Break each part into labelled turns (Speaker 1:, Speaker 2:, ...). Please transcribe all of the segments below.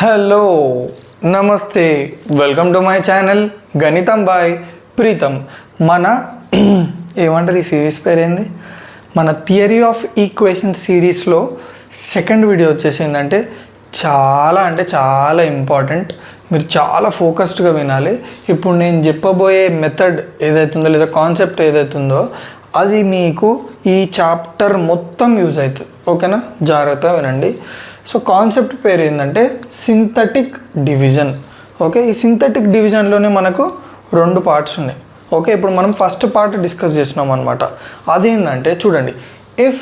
Speaker 1: Hello నమస్తే welcome to my channel గణితం bye Pritam. మన ఏమంటారు ఈ సిరీస్ పేరేంది, మన థియరీ ఆఫ్ ఈక్వేషన్ సిరీస్లో సెకండ్ వీడియో వచ్చేసిందంటే చాలా ఇంపార్టెంట్. మీరు చాలా ఫోకస్డ్గా వినాలి. ఇప్పుడు నేను చెప్పబోయే మెథడ్ ఏదైతుందో లేదా కాన్సెప్ట్ ఏదైతుందో అది మీకు ఈ చాప్టర్ మొత్తం యూజ్ అవుతుంది. ఓకేనా, జాగ్రత్తగా వినండి. సో కాన్సెప్ట్ పేరు ఏంటంటే సింథటిక్ డివిజన్. ఓకే, ఈ సింథటిక్ డివిజన్లోనే మనకు రెండు పార్ట్స్ ఉన్నాయి. ఓకే, ఇప్పుడు మనం ఫస్ట్ పార్ట్ డిస్కస్ చేసినాం అనమాట. అదేంటంటే చూడండి, if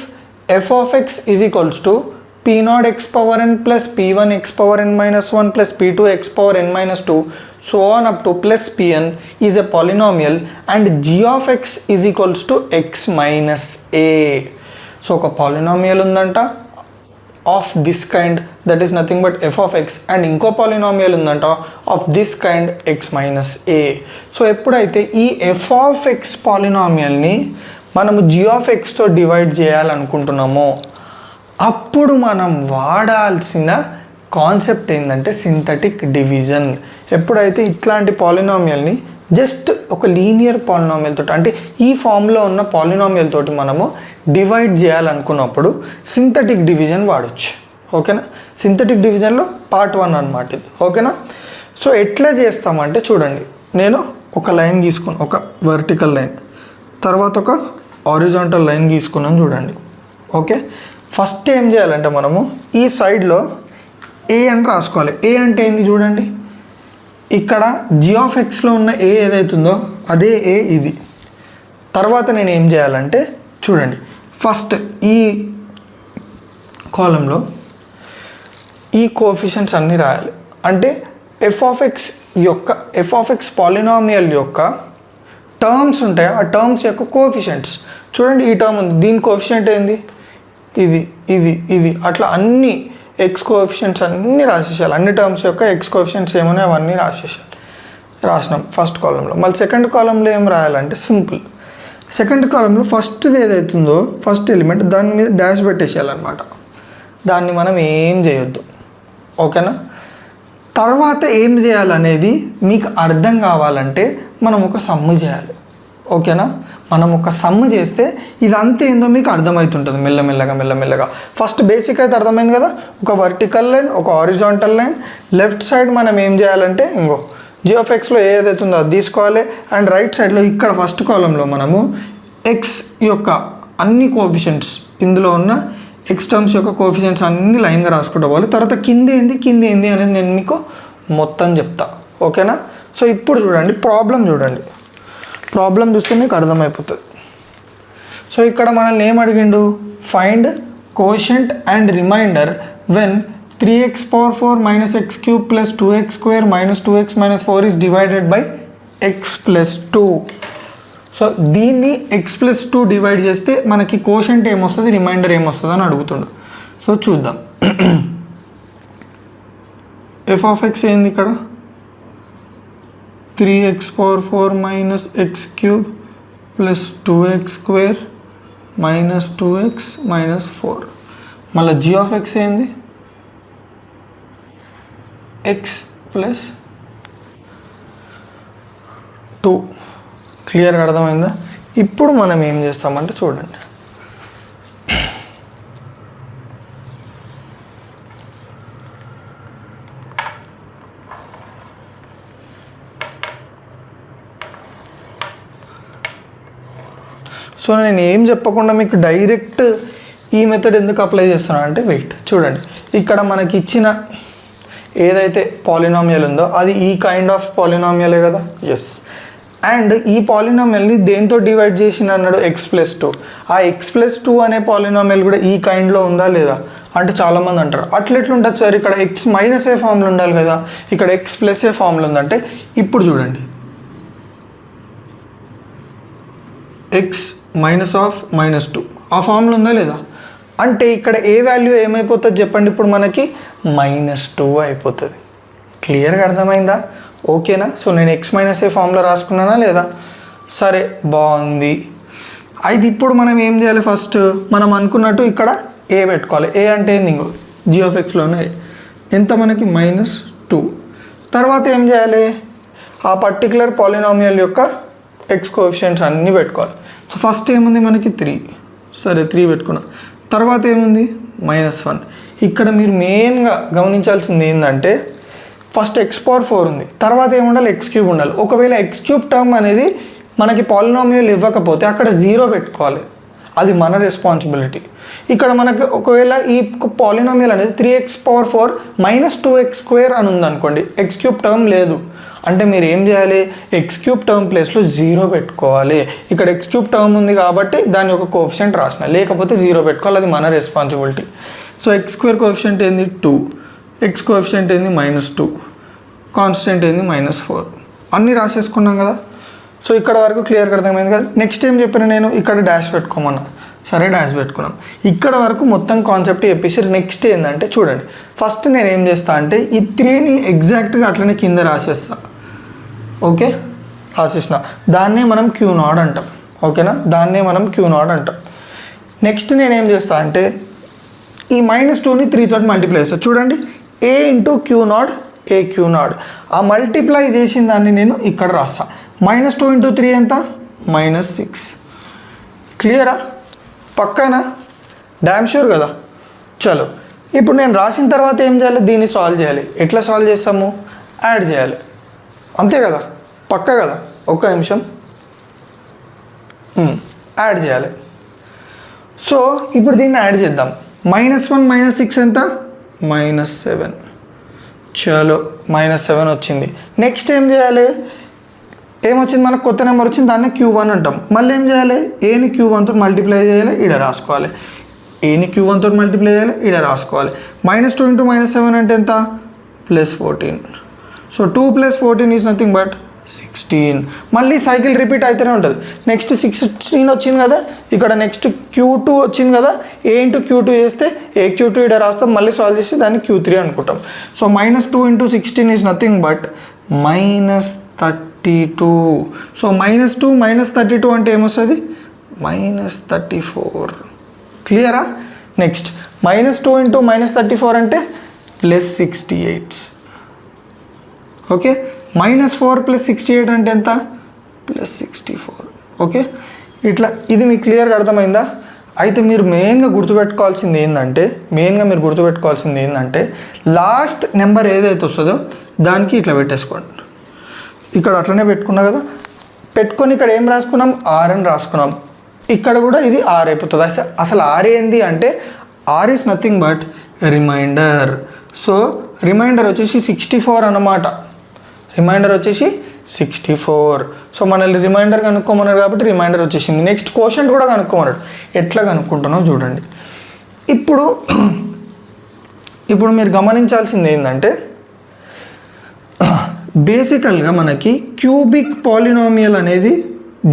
Speaker 1: F of X is equals to p0 x power n plus p1 x power n minus 1 plus p2 x power n minus 2 so on up to plus pn is a polynomial and g of x is equals to x minus a. So ఒక polynomial ఉందంట of this kind, that is nothing but F of X, and ఇంకో polynomial ఉందంట of this kind X minus A. So ఎప్పుడైతే ఈ F of X పాలినామియల్ని మనము G of ఎక్స్తో divide చేయాలనుకుంటున్నామో అప్పుడు మనం వాడాల్సిన కాన్సెప్ట్ ఏంటంటే సింథటిక్ డివిజన్. ఎప్పుడైతే ఇట్లాంటి పాలినామియల్ని జస్ట్ ఒక లీనియర్ పాలినామియల్ తోటి, అంటే ఈ ఫామ్లో ఉన్న పాలినామియల్ తోటి మనము డివైడ్ చేయాలనుకున్నప్పుడు సింథటిక్ డివిజన్ వాడచ్చు. ఓకేనా, సింథటిక్ డివిజన్లో పార్ట్ 1 అన్నమాట ఇది. ఓకేనా, సో ఎట్లా చేస్తామంటే చూడండి, నేను ఒక లైన్ గీసుకున్నాను, ఒక వర్టికల్ లైన్, తర్వాత ఒక హారిజాంటల్ లైన్ గీసుకున్నాను చూడండి. ఓకే, ఫస్ట్ ఏం చేయాలంటే మనము ఈ సైడ్లో ఏ అని రాసుకోవాలి. ఏ అంటే ఏంది చూడండి, ఇక్కడ జీ ఆఫ్ ఎక్స్లో ఉన్న ఏ ఏదైతుందో అదే ఏ ఇది. తర్వాత నేను ఏం చేయాలంటే చూడండి, ఫస్ట్ ఈ కాలంలో ఈ కోఎఫిషియెంట్స్ అన్నీ రాయాలి. అంటే ఎఫ్ ఆఫ్ ఎక్స్ పాలినామియల్ యొక్క టర్మ్స్ ఉంటాయి, ఆ టర్మ్స్ యొక్క కోఎఫిషియెంట్స్. చూడండి, ఈ టర్మ్ ఉంది, దీని కోఎఫిషియెంట్ ఏంది, ఇది అట్లా అన్ని ఎక్స్ కోఎఫిషియెంట్స్ అన్నీ రాసేసాలి. అన్ని టర్మ్స్ యొక్క ఎక్స్ కోఎఫిషియెంట్స్ ఏమన్నా అవన్నీ రాసినాం ఫస్ట్ కాలంలో. మళ్ళీ సెకండ్ కాలంలో ఏం రాయాలంటే సింపుల్, సెకండ్ కాలంలో ఫస్ట్ది ఏదైతుందో ఫస్ట్ ఎలిమెంట్ దాని మీద డాష్ పెట్టేసేయాలన్నమాట. దాన్ని మనం ఏం చేయొద్దు. ఓకేనా, తర్వాత ఏం చేయాలనేది మీకు అర్థం కావాలంటే మనం ఒక సమ్ము చేయాలి. ఓకేనా, మనం ఒక సమ్ చేస్తే ఇదంతా ఏందో మీకు అర్థమవుతుంటుంది మెల్లమెల్లగా. ఫస్ట్ బేసిక్ అయితే అర్థమైంది కదా, ఒక వర్టికల్ లైన్, ఒక హారిజాంటల్ లైన్. లెఫ్ట్ సైడ్ మనం ఏం చేయాలంటే ఇంకో జీ ఆఫ్ ఎక్స్లో ఏదైతుందో అది తీసుకోవాలి, అండ్ రైట్ సైడ్లో ఇక్కడ ఫస్ట్ కాలంలో మనము ఎక్స్ యొక్క అన్ని కోఎఫిషియెంట్స్, ఇందులో ఉన్న ఎక్స్ టర్మ్స్ యొక్క కోఎఫిషియెంట్స్ అన్ని లైన్గా రాసుకుంటూ పోవాలి. తర్వాత కింద ఏంది అనేది నేను మీకు మొత్తం చెప్తా. ఓకేనా, సో ఇప్పుడు చూడండి, ప్రాబ్లం చూస్తే మీకు అర్థమైపోతుంది. సో ఇక్కడ మనల్ని ఏం అడిగిండు, find quotient and remainder when 3x power 4 minus x cube plus 2x square minus 2x minus 4 is divided by x plus 2. So దీన్ని x plus 2 డివైడ్ చేస్తే మనకి కోషెంట్ ఏమొస్తుంది, రిమైండర్ ఏమొస్తుంది అని అడుగుతుండు. సో చూద్దాం, ఎఫ్ ఆఫ్ ఎక్స్ ఏంది ఇక్కడ 3x power 4 minus x cube plus 2x square minus 2x minus 4. మళ్ళీ g of x ఏంది x plus 2. క్లియర్గా అర్థమైందా? ఇప్పుడు మనం ఏం చేస్తామంటే చూడండి, సో నేను ఏం చెప్పకుండా మీకు డైరెక్ట్ ఈ మెథడ్ ఎందుకు అప్లై చేస్తున్నాను అంటే వెయిట్ చూడండి, ఇక్కడ మనకి ఇచ్చిన ఏదైతే పాలినామియల్ ఉందో అది ఈ కైండ్ ఆఫ్ పాలినామియలే కదా. ఎస్, అండ్ ఈ పాలినామియల్ని దేంతో డివైడ్ చేసిన అన్నాడు, x+2. ఆ x+2 అనే పాలినామియల్ కూడా ఈ కైండ్లో ఉందా లేదా అంటే చాలామంది అంటారు అట్లెట్లుంటుంది సార్, ఇక్కడ x మైనస్ ఏ ఫామ్లో ఉండాలి కదా, ఇక్కడ x+a ఫామ్లో ఉందంటే ఇప్పుడు చూడండి, x -2 ఆ ఫామ్లో ఉందా లేదా అంటే ఇక్కడ ఏ వాల్యూ ఏమైపోతుంది చెప్పండి, ఇప్పుడు మనకి -2 అయిపోతుంది. క్లియర్గా అర్థమైందా? ఓకేనా, సో నేను x - a ఫామ్లో రాసుకున్నానా లేదా? సరే, బాగుంది. అయితే ఇప్పుడు మనం ఏం చేయాలి, ఫస్ట్ మనం అనుకున్నట్టు ఇక్కడ ఏ పెట్టుకోవాలి. ఏ అంటే ఏంది, ఇంకో g of xలోనే ఎంత మనకి -2. తర్వాత ఏం చేయాలి, ఆ పర్టికులర్ పాలినామియల్ యొక్క ఎక్స్ కోఎఫిషియంట్స్ అన్నీ పెట్టుకోవాలి. సో ఫస్ట్ ఏముంది మనకి 3, సరే 3 పెట్టుకున్నాం. తర్వాత ఏముంది -1. ఇక్కడ మీరు మెయిన్గా గమనించాల్సింది ఏంటంటే ఫస్ట్ x⁴ ఉంది, తర్వాత ఏముండాలి x³ ఉండాలి. ఒకవేళ x³ టర్మ్ అనేది మనకి పాలినామియల్ ఇవ్వకపోతే అక్కడ 0 పెట్టుకోవాలి, అది మన రెస్పాన్సిబిలిటీ. ఇక్కడ మనకి ఒకవేళ ఈ పాలినామియల్ అనేది 3x⁴ -2x² అని ఉందనుకోండి, x³ టర్మ్ లేదు అంటే మీరు ఏం చేయాలి, x³ టర్మ్ ప్లేస్లో 0 పెట్టుకోవాలి. ఇక్కడ x³ టర్మ్ ఉంది కాబట్టి దాని యొక్క కోఎఫిషియంట్ రాసిన, లేకపోతే 0 పెట్టుకోవాలి, అది మన రెస్పాన్సిబిలిటీ. సో x² కోఎఫిషియంట్ ఏంది 2, x కోఎఫిషియంట్ ఏంది -2, కాన్స్టెంట్ ఏంది -4, అన్నీ రాసేసుకున్నాం కదా. సో ఇక్కడ వరకు క్లియర్గా అర్థమైంది కదా. నెక్స్ట్ ఏం చెప్పిన నేను, ఇక్కడ డాష్ పెట్టుకోమన్నా, సరే డాష్ పెట్టుకున్నాం. ఇక్కడ వరకు మొత్తం కాన్సెప్ట్ చెప్పేసి నెక్స్ట్ ఏంటంటే చూడండి, ఫస్ట్ నేను ఏం చేస్తా అంటే ఈ 3ని ఎగ్జాక్ట్గా అట్లనే కింద రాసేస్తా. ఓకే, రాసేసిన దాన్నే మనం Q0 అంటాం. ఓకేనా, దాన్నే మనం Q0 అంటాం. నెక్స్ట్ నేనేం చేస్తా అంటే ఈ -2ని 3 తోటి మల్టిప్లై చేస్తా. చూడండి, a × Q0 a Q0, ఆ మల్టిప్లై చేసిన దాన్ని నేను ఇక్కడ రాస్తా. -2 × 3 ఎంత, -6. క్లియరా, పక్కానా, డ్యామ్ షూర్ కదా. చలో ఇప్పుడు నేను రాసిన తర్వాత ఏం చేయాలి, దీన్ని సాల్వ్ చేయాలి. ఎట్లా సాల్వ్ చేస్తాము, యాడ్ చేయాలి, అంతే కదా, పక్కా కదా. ఒక్క నిమిషం, యాడ్ చేయాలి. సో ఇప్పుడు దీన్ని యాడ్ చేద్దాం. -1 -6 ఎంత, -7. చలో -7 వచ్చింది. నెక్స్ట్ ఏం చేయాలి, ఏమొచ్చింది మనకు కొత్త నెంబర్ వచ్చింది, దాన్ని Q1 అంటాం. మళ్ళీ ఏం చేయాలి, ఏని Q1 తోటి మల్టిప్లై చేయాలి, ఈడ రాసుకోవాలి. ఏని Q1 తోటి మల్టిప్లై చేయాలి, ఈడ రాసుకోవాలి. -2 × -7 అంటే ఎంత, +14. So 2 + 14 is nothing but 16. మళ్ళీ సైకిల్ రిపీట్ అయితేనే ఉంటుంది. నెక్స్ట్ 16 వచ్చింది కదా, ఇక్కడ నెక్స్ట్ Q2 వచ్చింది కదా, a × Q2 చేస్తే a Q2 ఇక్కడ రాస్తాం, మళ్ళీ సాల్వ్ చేసి దాన్ని Q3 అనుకుంటాం. So -2 × 16 is nothing but -32. So -2 -32 అంటే ఏమొస్తుంది, -34. క్లియరా. నెక్స్ట్ -2 × -34 అంటే +68. ఓకే, -4 + 68 అంటే ఎంత, +64. ఓకే, ఇట్లా ఇది మీకు క్లియర్గా అర్థమైందా. అయితే మీరు మెయిన్గా గుర్తుపెట్టుకోవాల్సింది ఏంటంటే లాస్ట్ నెంబర్ ఏదైతే వస్తుందో దానికి ఇట్లా పెట్టేసుకోండి. ఇక్కడ అట్లనే పెట్టుకున్నా కదా, పెట్టుకొని ఇక్కడ ఏం రాసుకున్నాం, R అని రాసుకున్నాం. ఇక్కడ కూడా ఇది R అయిపోతుంది. అసలు R ఏంది అంటే R is nothing but remainder. So remainder వచ్చేసి 64 అన్నమాట. రిమైండర్ వచ్చేసి 64. సో మనల్ని రిమైండర్ కనుక్కోమన్నాడు కాబట్టి రిమైండర్ వచ్చేసింది. నెక్స్ట్ క్వశ్చన్ కూడా కనుక్కోమన్నాడు. ఎట్లా కనుక్కుంటున్నావు చూడండి. ఇప్పుడు మీరు గమనించాల్సింది ఏంటంటే బేసికల్గా మనకి క్యూబిక్ పాలినామియల్ అనేది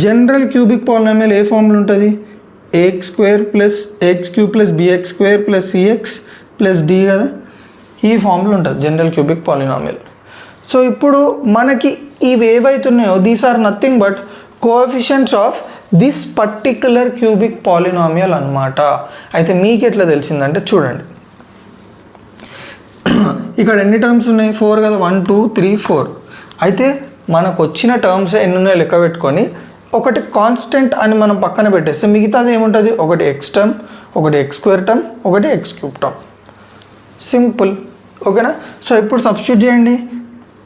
Speaker 1: జనరల్ క్యూబిక్ పాలినామియల్ ఏ ఫామ్లో ఉంటుంది, ax² + x³ + bx² + cx + d కదా, ఈ ఫామ్లో ఉంటుంది జనరల్ క్యూబిక్ పాలినామియల్. సో ఇప్పుడు మనకి ఇవి ఏవైతున్నాయో these are nothing but coefficients of this particular cubic polynomial అన్నమాట. అయితే మీకు ఎట్లా తెలిసిందంటే చూడండి, ఇక్కడ ఎన్ని టర్మ్స్ ఉన్నాయి, 4 కదా, 1 2 3 4. అయితే మనకు వచ్చిన టర్మ్స్ ఎన్ని ఉన్నాయో లెక్క పెట్టుకొని ఒకటి కాన్స్టెంట్ అని మనం పక్కన పెట్టేస్తే మిగతాది ఏముంటుంది, ఒకటి x టర్మ్, ఒకటి x² టర్మ్, ఒకటి x³ టర్మ్. సింపుల్. ఓకేనా. సో ఇప్పుడు సబ్స్టిట్యూట్ చేయండి.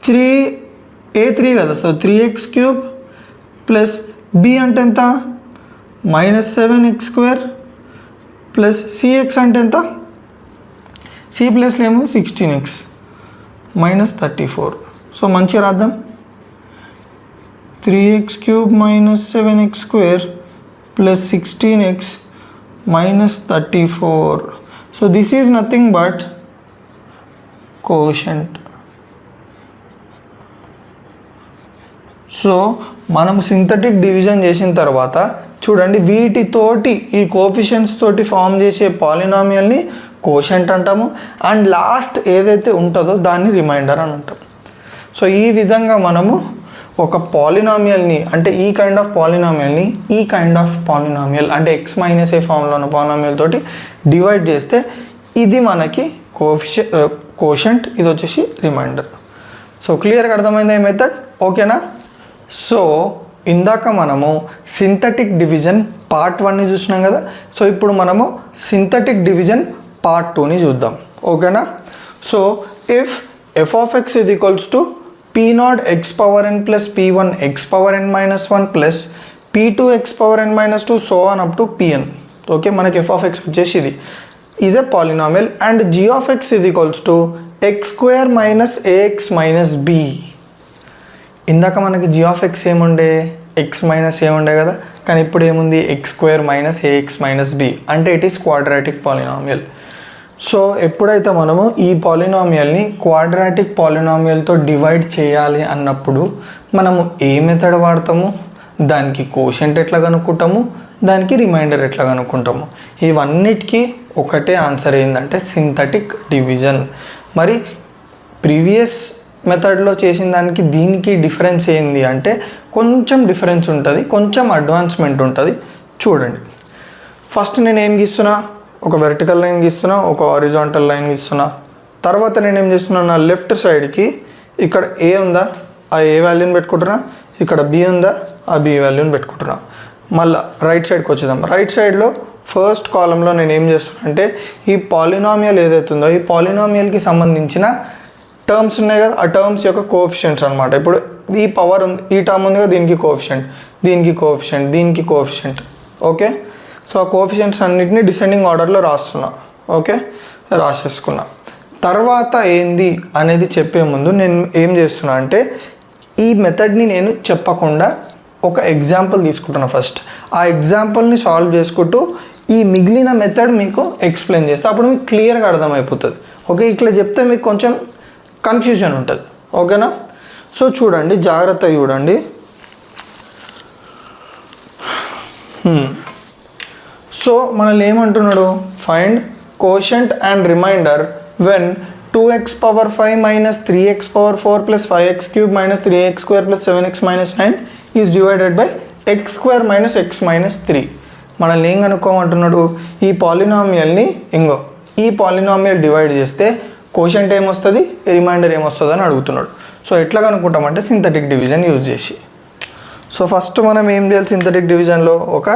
Speaker 1: 3 కదా, సో 3x³ ప్లస్ b అంటే ఎంత, -7x² ప్లస్ cx అంటే ఎంత, c ప్లస్లో ఏమో 16x -34. సో మంచిగా రాద్దాం. 3x³ -7x² plus 16x -34. So this is nothing but quotient. So మనం సింథటిక్ డివిజన్ చేసిన తర్వాత చూడండి, వీటితోటి ఈ కోఎఫిషియంట్స్ తోటి ఫామ్ చేసే పాలినామియల్ని కోషంట్ అంటాము, అండ్ లాస్ట్ ఏదైతే ఉంటుందో దాన్ని రిమైండర్ అని అంటాం. సో ఈ విధంగా మనము ఒక పాలినామియల్ని అంటే ఈ కైండ్ ఆఫ్ పాలినామియల్ని ఈ కైండ్ ఆఫ్ పాలినామియల్ అంటే x - a ఫామ్లో ఉన్న పాలినామియల్ తోటి డివైడ్ చేస్తే ఇది మనకి కోషంట్, ఇది వచ్చేసి రిమైండర్. సో క్లియర్గా అర్థమైందా ఈ మెథడ్? ఓకేనా? సో ఇందాక మనము సింథటిక్ డివిజన్ పార్ట్ 1ని చూసినాం కదా. సో ఇప్పుడు మనము సింథటిక్ డివిజన్ పార్ట్ 2ని చూద్దాం. ఓకేనా? So if f of x is equals to p0 x power n plus p1 x power n minus 1 plus p2 x power n minus 2 so on up to pn. Okay, మనకి f of x వచ్చేసి ఇది is a polynomial and g of x is equals to x square minus ax minus b. ఇందాక మనకి g of x ఏముండే, x minus ఏముండే కదా, కానీ ఇప్పుడు ఏముంది x square minus ax minus b, అంటే it is quadratic polynomial. So ఎప్పుడైతే మనము ఈ పాలినామియల్ని క్వాడ్రాటిక్ పాలినామియల్తో డివైడ్ చేయాలి అన్నప్పుడు మనము ఏ మెథడ్ వాడతాము, దానికి కోషంట్ ఎట్లా కనుక్కుంటాము, దానికి రిమైండర్ ఎట్లా కనుక్కుంటాము, ఇవన్నిటికీ ఒకటే ఆన్సర్ ఏంటంటే సింథటిక్ డివిజన్. మరి ప్రీవియస్ మెథడ్లో చేసిన దానికి దీనికి డిఫరెన్స్ ఏంది అంటే కొంచెం డిఫరెన్స్ ఉంటుంది, కొంచెం అడ్వాన్స్మెంట్ ఉంటుంది. చూడండి, ఫస్ట్ నేను ఏం గీస్తున్నా, ఒక వెర్టికల్ లైన్ గీస్తున్నా, ఒక హారిజాంటల్ లైన్ గీస్తున్నా. తర్వాత నేను ఏం చేస్తున్నా, నా లెఫ్ట్ సైడ్కి ఇక్కడ ఏ ఉందా, ఆ ఏ వాల్యూని పెట్టుకుంటున్నా, ఇక్కడ బి ఉందా, ఆ బి వాల్యూని పెట్టుకుంటున్నా. మళ్ళీ రైట్ సైడ్కి వచ్చేద్దాం. రైట్ సైడ్లో ఫస్ట్ కాలంలో నేను ఏం చేస్తున్నా అంటే ఈ పాలినామియల్ ఏదైతే ఉందో ఈ పాలినామియల్కి సంబంధించిన టర్మ్స్ ఉన్నాయి కదా, ఆ టర్మ్స్ యొక్క కోఎఫిషియంట్స్ అనమాట. ఇప్పుడు ఈ పవర్ ఉంది, ఈ టర్మ్ ఉంది కదా, దీనికి కోఎఫిషియంట్, దీనికి కోఎఫిషియంట్, దీనికి కోఎఫిషియంట్. ఓకే, సో ఆ కోఎఫిషియంట్స్ అన్నిటిని డిసెండింగ్ ఆర్డర్లో రాస్తున్నా. ఓకే, రాసేసుకున్నా. తర్వాత ఏంది అనేది చెప్పే ముందు నేను ఏం చేస్తున్నా అంటే ఈ మెథడ్ని నేను చెప్పకుండా ఒక ఎగ్జాంపుల్ తీసుకుంటున్నా. ఫస్ట్ ఆ ఎగ్జాంపుల్ని సాల్వ్ చేసుకుంటూ ఈ మిగిలిన మెథడ్ మీకు ఎక్స్ప్లెయిన్ చేస్తే అప్పుడు మీకు క్లియర్గా అర్థమైపోతుంది. ఓకే, ఇట్లా చెప్తే మీకు కొంచెం కన్ఫ్యూజన్ ఉంటుంది. ఓకేనా? సో చూడండి, జాగ్రత్తగా చూడండి. సో మనల్ని ఏమంటున్నాడు, find quotient and remainder when 2x power 5 minus 3x power 4 plus 5x cube minus 3x square plus 7x minus 9 is divided by x square minus x minus 3. మనల్ని ఏం కనుక్కోమంటున్నాడు, ఈ పాలినామియల్ని ఈ పాలినామియల్ డివైడ్ చేస్తే కోషంట్ ఏమొస్తుంది, reminder ఏమొస్తుంది అని అడుగుతున్నాడు. So ఎట్లా కనుక్కుంటామంటే సింథటిక్ డివిజన్ యూజ్ చేసి. సో ఫస్ట్ మనం ఏం చేయాలి, సింథటిక్ డివిజన్లో ఒక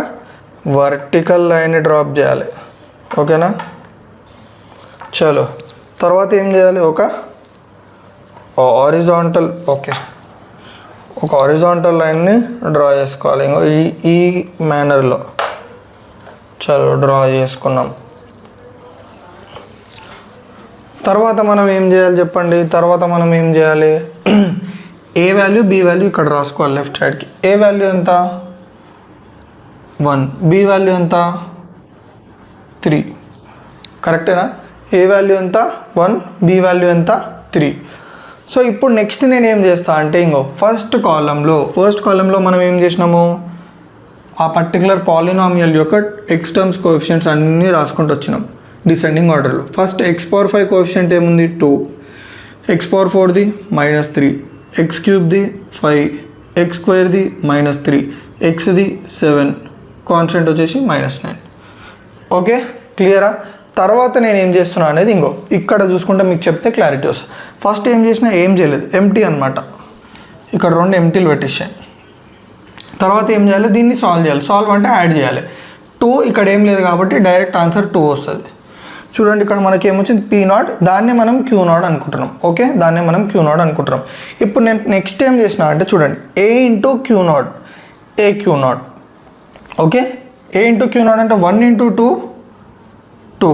Speaker 1: వర్టికల్ లైన్ డ్రాప్ చేయాలి. ఓకేనా? చలో, తర్వాత ఏం చేయాలి, ఒక హారిజాంటల్ ఒక హారిజాంటల్ లైన్ని డ్రా చేసుకోవాలి. ఈ మేనర్లో చలో డ్రా చేసుకున్నాం. తర్వాత మనం ఏం చేయాలి చెప్పండి, తర్వాత మనం ఏం చేయాలి, ఏ వాల్యూ బి వాల్యూ ఇక్కడ రాసుకోవాలి. లెఫ్ట్ సైడ్కి ఏ వాల్యూ ఎంత 1, బి వాల్యూ ఎంత 3. కరెక్టేనా? ఏ వాల్యూ ఎంత 1, బి వాల్యూ ఎంత 3. సో ఇప్పుడు నెక్స్ట్ నేను ఏం చేస్తా అంటే ఫస్ట్ కాలంలో మనం ఏం చేసినాము, ఆ పర్టికులర్ పాలినామియల్ యొక్క ఎక్స్ టర్మ్స్ కోఎఫిషియంట్స్ అన్నీ రాసుకుంటూ వచ్చినాం డిసెండింగ్ ఆర్డర్లో. ఫస్ట్ x పవర్ 5 కోఎఫిషియంట్ ఏముంది 2, x పవర్ 4ది -3, x క్యూబ్ది 5, x స్క్వేర్ది -3, xది 7, కాన్స్టెంట్ వచ్చేసి -9. ఓకే, క్లియరా? తర్వాత నేను ఏం చేస్తున్నా అనేది ఇక్కడ చూసుకుంటే మీకు చెప్తే క్లారిటీ వస్తుంది. ఫస్ట్ ఏం చేసినా ఏం చేయలేదు, ఎంటీ అనమాట. ఇక్కడ 2 ఎంటీలు పెట్టేసాను. తర్వాత ఏం చేయాలి, దీన్ని సాల్వ్ చేయాలి. సాల్వ్ అంటే యాడ్ చేయాలి. 2 ఇక్కడ ఏం లేదు కాబట్టి డైరెక్ట్ ఆన్సర్ 2 వస్తుంది. చూడండి, ఇక్కడ మనకి ఏమొచ్చింది P0, దాన్నే మనం Q0 అనుకుంటున్నాం. ఓకే, దాన్నే మనం Q0 అనుకుంటున్నాం. ఇప్పుడు నేను నెక్స్ట్ ఏం చేసిన అంటే చూడండి, A into Q0, A Q0. Okay, A into Q0 అంటే 1 ఇంటూ 2, 2.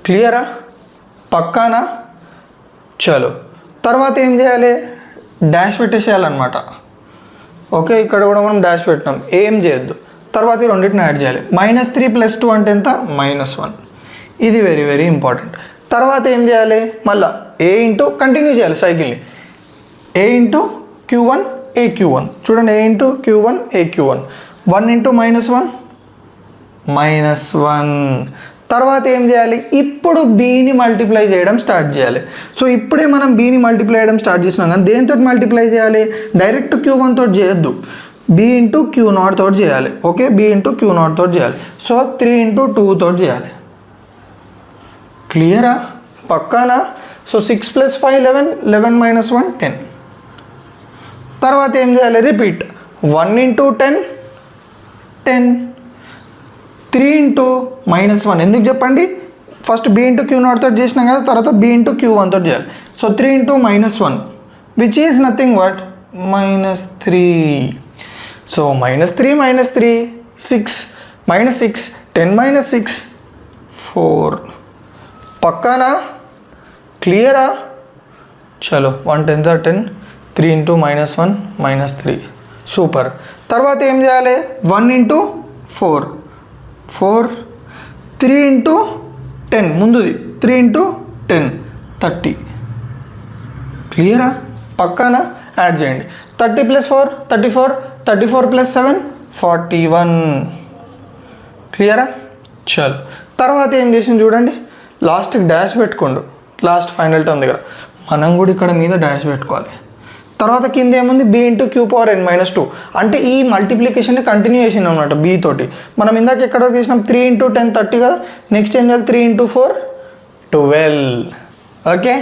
Speaker 1: క్లియరా? పక్కానా? చలో, తర్వాత ఏం చేయాలి, డాష్ పెట్టేసేయాలన్నమాట. ఓకే, ఇక్కడ కూడా మనం డాష్ పెట్టినాం, ఏం చేయొద్దు. తర్వాత ఈ రెండింటిని యాడ్ చేయాలి. -3 + 2 అంటే ఎంత, -1. ఇది వెరీ వెరీ ఇంపార్టెంట్. తర్వాత ఏం చేయాలి, మళ్ళీ ఏ ఇంటూ కంటిన్యూ చేయాలి సైకిల్ని, ఏ ఇంటూ Q1 ఏ Q1. చూడండి, ఏ ఇంటూ Q1 ఏ Q1. 1 ఇంటూ -1 -1. తర్వాత ఏం చేయాలి, ఇప్పుడు బీని మల్టిప్లై చేయడం స్టార్ట్ చేయాలి. సో ఇప్పుడే మనం బీని మల్టిప్లై చేయడం స్టార్ట్ చేసినాం, కానీ దేనితో మల్టిప్లై చేయాలి, డైరెక్ట్ Q1 తోటి చేయొద్దు, బి ఇంటూ Q0 తోటి చేయాలి. ఓకే, బి ఇంటూ Q0 తోటి చేయాలి. సో 3 ఇంటూ 2 తోటి చేయాలి. క్లియరా? పక్కానా? సో 6 + 5 11, 11 - 1 10. తర్వాత ఏం చేయాలి? రిపీట్ 1 × 10 10, 3 × -1 ఎందుకు చెప్పండి? ఫస్ట్ b × q0 తోటి చేసినాం కదా, తర్వాత b × q1 తోటి చేయాలి. So 3 × -1 which is nothing but -3. So -3 - 3 6 -6 10 - 6 4. పక్కానా? క్లియరా? చలో 1 10s are 10, 3 × -1 -3. సూపర్. తర్వాత ఏం చేయాలి? 1 × 4 4, 3 × 10 ముందుది 3 × 10 30. క్లియరా? పక్కానా? యాడ్ చేయండి. 30 + 4 34, 34 + 7 41. క్లియరా? చలో తర్వాత ఏం చేసింది చూడండి, లాస్ట్కి డాష్ పెట్టుకోండు. లాస్ట్ ఫైనల్ టర్మ్ దగ్గర మనం కూడా ఇక్కడ మీద డాష్ పెట్టుకోవాలి. తర్వాత కింద ఏముంది? b × q⁴n - 2 అంటే ఈ మల్టిప్లికేషన్ కంటిన్యూయేషన్ అనమాట. b తోటి మనం ఇందాక ఎక్కడ వరకు చేసినాం? 3 × 10 30 కదా. నెక్స్ట్ ఏం చేయాలి? 3 × 4 12. Okay,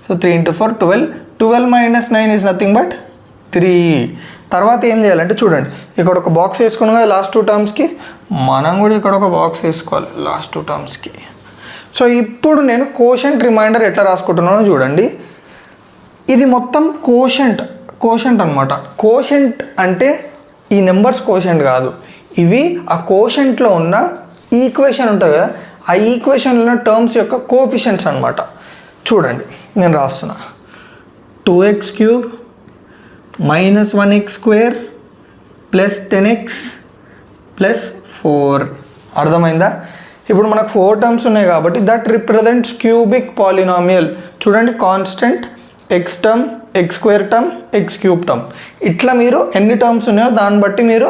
Speaker 1: so 3 × 4 12. 12 - 9 is nothing but 3. తర్వాత ఏం చేయాలంటే చూడండి, ఇక్కడ ఒక బాక్స్ వేసుకున్నాం కదా లాస్ట్ 2 టర్మ్స్కి, మనం కూడా ఇక్కడ ఒక బాక్స్ వేసుకోవాలి లాస్ట్ 2 టర్మ్స్కి. సో ఇప్పుడు నేను కోషంట్ రిమైండర్ ఎట్లా రాసుకుంటున్నానో చూడండి. ఇది మొత్తం కోషంట్ అనమాట. కోషంట్ అంటే ఈ నెంబర్స్ కోషంట్ కాదు, ఇవి ఆ కోషంట్లో ఉన్న ఈక్వేషన్ ఉంటుంది కదా, ఆ ఈక్వేషన్లో ఉన్న టర్మ్స్ యొక్క కోఎఫిషియెంట్స్ అనమాట. చూడండి నేను రాస్తున్నా. 2x³ - 1x² + 10x + 4. అర్థమైందా? ఇప్పుడు మనకు 4 టర్మ్స్ ఉన్నాయి కాబట్టి దట్ రిప్రజెంట్స్ క్యూబిక్ పాలినామియల్. చూడండి, constant x term, x² term, x³ term, ఇట్లా మీరు ఎన్ని టర్మ్స్ ఉన్నాయో దాన్ని బట్టి మీరు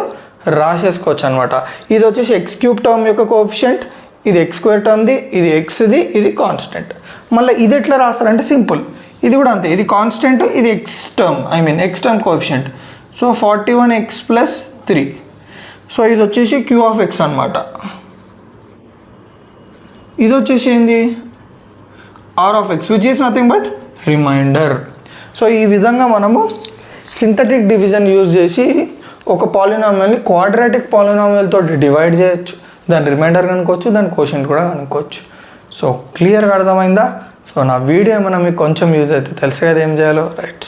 Speaker 1: రాసేసుకోవచ్చు అనమాట. ఇది వచ్చేసి x³ టర్మ్ యొక్క కోఎఫిషియంట్, ఇది x² టర్మ్ది, ఇది xది, ఇది కాన్స్టెంట్. మళ్ళీ ఇది ఎట్లా రాస్తారంటే సింపుల్, ఇది కూడా అంతే, ఇది కాన్స్టెంట్, ఇది x term coefficient. So 41x + 3. So ఇది వచ్చేసి q(x) అనమాట. ఇది వచ్చేసి ఏంది? r(x) which is nothing but remainder. So ఈ విధంగా మనము సింథటిక్ డివిజన్ యూజ్ చేసి ఒక పాలినామియల్ని క్వాడ్రాటిక్ పాలినామియల్ తోటి డివైడ్ చేయొచ్చు, దాని రిమైండర్ కనుక్కోవచ్చు, దాని కోషంట్ కూడా కనుక్కోవచ్చు. సో క్లియర్గా అర్థమైందా? సో నా వీడియో ఏమైనా మీకు కొంచెం యూజ్ అయితే తెలుసు కదా ఏం చేయాలో. రైట్.